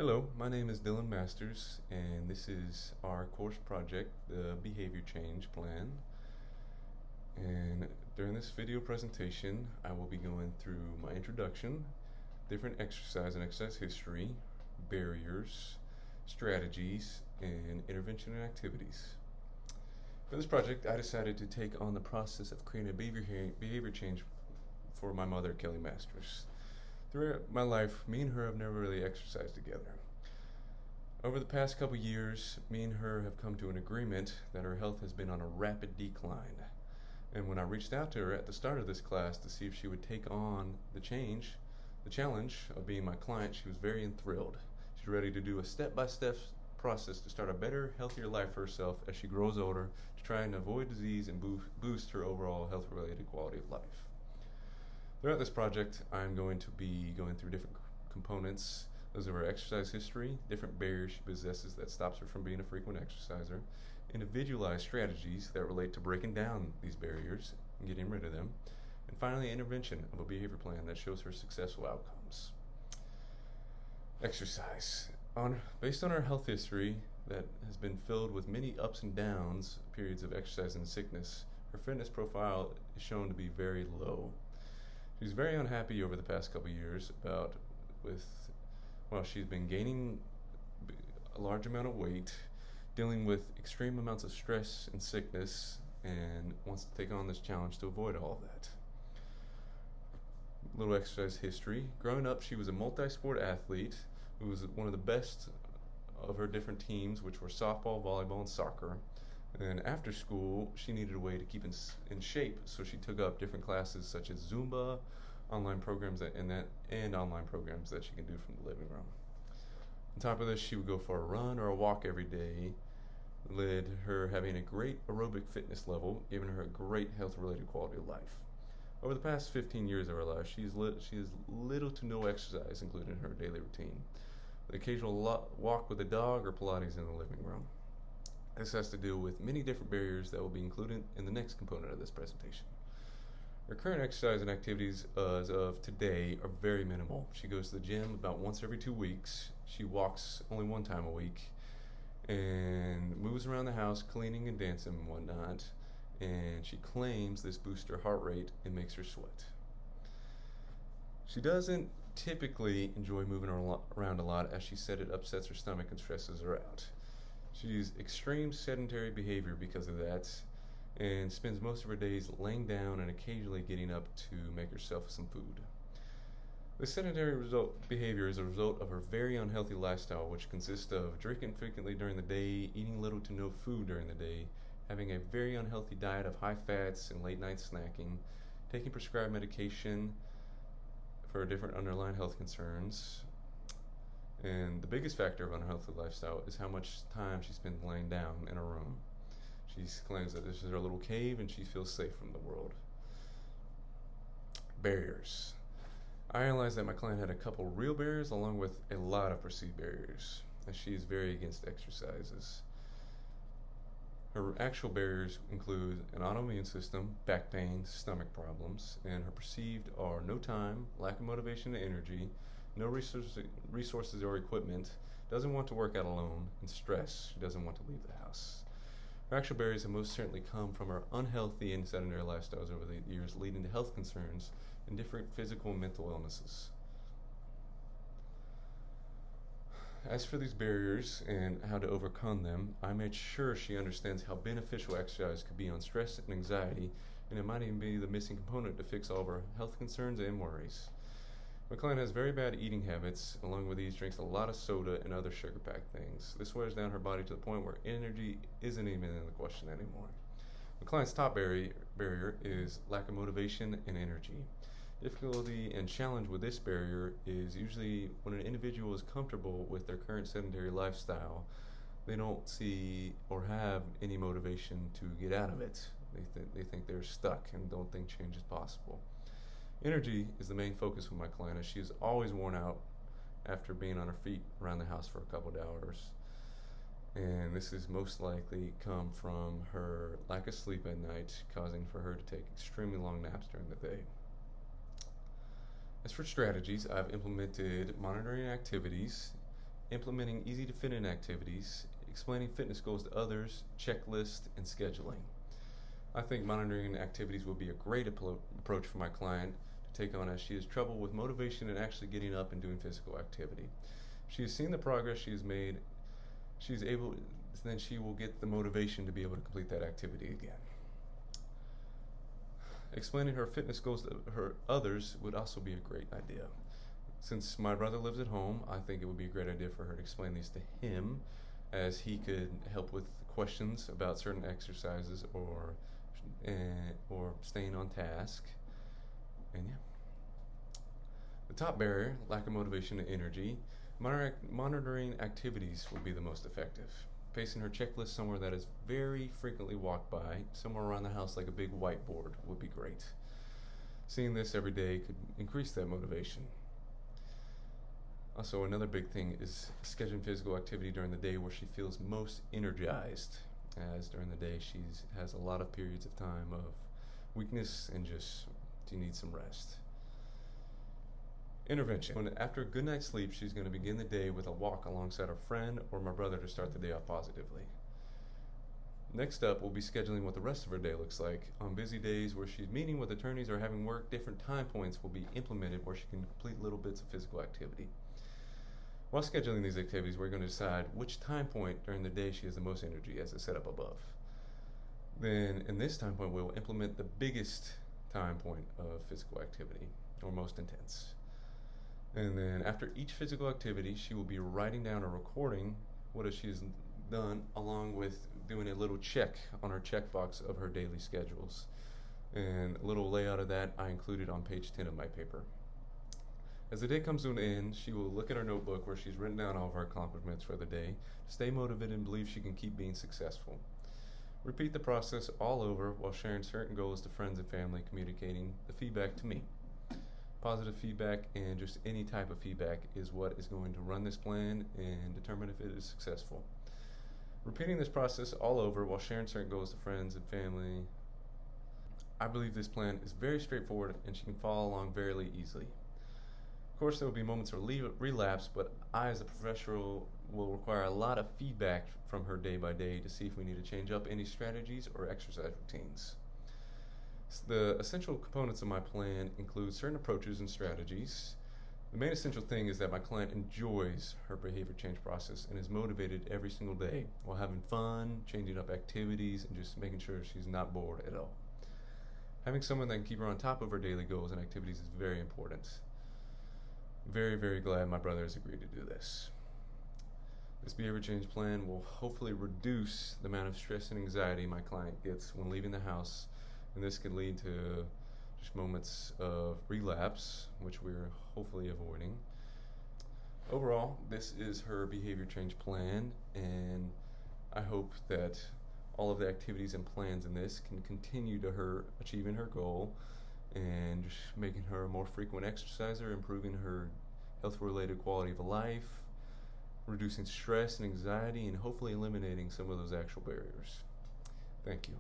Hello, my name is Dylan Masters, and this is our course project, the Behavior Change Plan. And during this video presentation, I will be going through my introduction, different exercise and exercise history, barriers, strategies, and intervention and activities. For this project, I decided to take on the process of creating a behavior change for my mother, Kelly Masters. Throughout my life, me and her have never really exercised together. Over the past couple years, me and her have come to an agreement that her health has been on a rapid decline. And when I reached out to her at the start of this class to see if she would take on the challenge of being my client, she was very enthralled. She's ready to do a step-by-step process to start a better, healthier life for herself as she grows older to try and avoid disease and boost her overall health-related quality of life. Throughout this project, I'm going to be going through different components. Those are her exercise history, different barriers she possesses that stops her from being a frequent exerciser, individualized strategies that relate to breaking down these barriers and getting rid of them, and finally, intervention of a behavior plan that shows her successful outcomes. Exercise. Based on her health history that has been filled with many ups and downs, periods of exercise and sickness, her fitness profile is shown to be very low. She's very unhappy over the past couple years she's been gaining a large amount of weight, dealing with extreme amounts of stress and sickness, and wants to take on this challenge to avoid all of that. A little exercise history. Growing up, she was a multi-sport athlete who was one of the best of her different teams, which were softball, volleyball, and soccer. And after school, she needed a way to keep in shape, so she took up different classes such as Zumba, online programs and online programs that she can do from the living room. On top of this, she would go for a run or a walk every day, led her having a great aerobic fitness level, giving her a great health-related quality of life. Over the past 15 years of her life, she has little to no exercise included in her daily routine, the occasional walk with a dog or Pilates in the living room. This has to do with many different barriers that will be included in the next component of this presentation. Her current exercise and activities as of today are very minimal. She goes to the gym about once every 2 weeks. She walks only one time a week and moves around the house cleaning and dancing and whatnot. And she claims this boosts her heart rate and makes her sweat. She doesn't typically enjoy moving around a lot, as she said it upsets her stomach and stresses her out. She's extreme sedentary behavior because of that, and spends most of her days laying down and occasionally getting up to make herself some food. This sedentary behavior is a result of her very unhealthy lifestyle, which consists of drinking frequently during the day, eating little to no food during the day, having a very unhealthy diet of high fats and late night snacking, taking prescribed medication for different underlying health concerns. And the biggest factor of unhealthy lifestyle is how much time she spends laying down in a room. She claims that this is her little cave and she feels safe from the world. Barriers. I realized that my client had a couple real barriers along with a lot of perceived barriers, as she is very against exercises. Her actual barriers include an autoimmune system, back pain, stomach problems, and her perceived are no time, lack of motivation and energy, no resources or equipment, doesn't want to work out alone, and stress. She doesn't want to leave the house. Her actual barriers have most certainly come from her unhealthy and sedentary lifestyles over the years, leading to health concerns and different physical and mental illnesses. As for these barriers and how to overcome them, I made sure she understands how beneficial exercise could be on stress and anxiety, and it might even be the missing component to fix all of her health concerns and worries. My client has very bad eating habits. Along with these, drinks a lot of soda and other sugar-packed things. This wears down her body to the point where energy isn't even in the question anymore. My client's top barrier is lack of motivation and energy. Difficulty and challenge with this barrier is usually when an individual is comfortable with their current sedentary lifestyle, they don't see or have any motivation to get out of it. They think they're stuck and don't think change is possible. Energy is the main focus with my client, as she is always worn out after being on her feet around the house for a couple of hours. And this is most likely come from her lack of sleep at night, causing for her to take extremely long naps during the day. As for strategies, I've implemented monitoring activities implementing easy to fit in activities, explaining fitness goals to others, checklist, and scheduling. I think monitoring activities will be a great approach for my client to take on, as she has trouble with motivation and actually getting up and doing physical activity. She has seen the progress she has made. Then she will get the motivation to be able to complete that activity again. Explaining her fitness goals to her others would also be a great idea. Since my brother lives at home, I think it would be a great idea for her to explain these to him, as he could help with questions about certain exercises or staying on task. And yeah. The top barrier, lack of motivation and energy. Monitoring activities would be the most effective. Pasting her checklist somewhere that is very frequently walked by, somewhere around the house like a big whiteboard, would be great. Seeing this every day could increase that motivation. Also, another big thing is scheduling physical activity during the day where she feels most energized, as during the day she has a lot of periods of time of weakness and just she needs some rest. Intervention. After a good night's sleep, she's going to begin the day with a walk alongside a friend or my brother to start the day off positively. Next up, we'll be scheduling what the rest of her day looks like. On busy days where she's meeting with attorneys or having work, different time points will be implemented where she can complete little bits of physical activity. While scheduling these activities, we're going to decide which time point during the day she has the most energy, as is set up above. Then, in this time point, we'll implement the biggest time point of physical activity, or most intense. And then after each physical activity, she will be writing down or recording what she's done, along with doing a little check on her checkbox of her daily schedules. And a little layout of that I included on page 10 of my paper. As the day comes to an end, she will look at her notebook where she's written down all of her accomplishments for the day, stay motivated and believe she can keep being successful. Repeat the process all over while sharing certain goals to friends and family, communicating the feedback to me. Positive feedback and just any type of feedback is what is going to run this plan and determine if it is successful. Repeating this process all over while sharing certain goals to friends and family. I believe this plan is very straightforward and she can follow along very easily. Of course, there will be moments of relapse, but I, as a professional, will require a lot of feedback from her day by day to see if we need to change up any strategies or exercise routines. The essential components of my plan include certain approaches and strategies. The main essential thing is that my client enjoys her behavior change process and is motivated every single day while having fun, changing up activities, and just making sure she's not bored at all. Having someone that can keep her on top of her daily goals and activities is very important. Very, very glad my brother has agreed to do this. This behavior change plan will hopefully reduce the amount of stress and anxiety my client gets when leaving the house, and this can lead to just moments of relapse, which we're hopefully avoiding. Overall, this is her behavior change plan, and I hope that all of the activities and plans in this can continue to her achieving her goal and just making her a more frequent exerciser, improving her health-related quality of life, reducing stress and anxiety, and hopefully eliminating some of those actual barriers. Thank you.